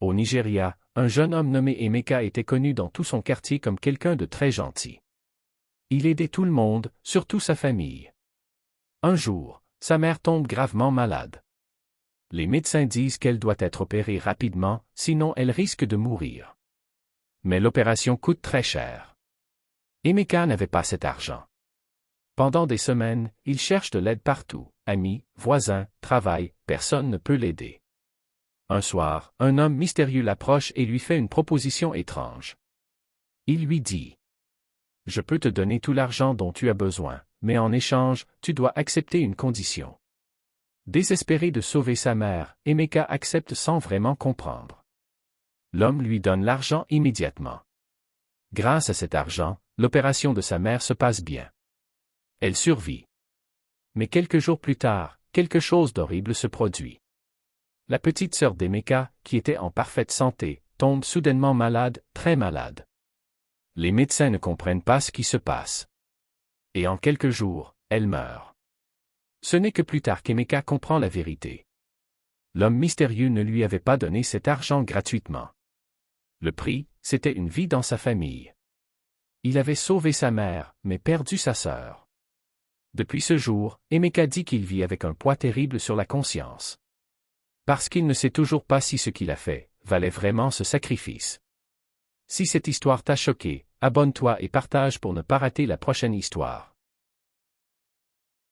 Au Nigeria, un jeune homme nommé Emeka était connu dans tout son quartier comme quelqu'un de très gentil. Il aidait tout le monde, surtout sa famille. Un jour, sa mère tombe gravement malade. Les médecins disent qu'elle doit être opérée rapidement, sinon elle risque de mourir. Mais l'opération coûte très cher. Emeka n'avait pas cet argent. Pendant des semaines, il cherche de l'aide partout, amis, voisins, travail, personne ne peut l'aider. Un soir, un homme mystérieux l'approche et lui fait une proposition étrange. Il lui dit: « Je peux te donner tout l'argent dont tu as besoin, mais en échange, tu dois accepter une condition. » Désespéré de sauver sa mère, Emeka accepte sans vraiment comprendre. L'homme lui donne l'argent immédiatement. Grâce à cet argent, l'opération de sa mère se passe bien. Elle survit. Mais quelques jours plus tard, quelque chose d'horrible se produit. La petite sœur d'Emeka, qui était en parfaite santé, tombe soudainement malade, très malade. Les médecins ne comprennent pas ce qui se passe. Et en quelques jours, elle meurt. Ce n'est que plus tard qu'Emeka comprend la vérité. L'homme mystérieux ne lui avait pas donné cet argent gratuitement. Le prix, c'était une vie dans sa famille. Il avait sauvé sa mère, mais perdu sa sœur. Depuis ce jour, Emeka dit qu'il vit avec un poids terrible sur la conscience. Parce qu'il ne sait toujours pas si ce qu'il a fait valait vraiment ce sacrifice. Si cette histoire t'a choqué, abonne-toi et partage pour ne pas rater la prochaine histoire.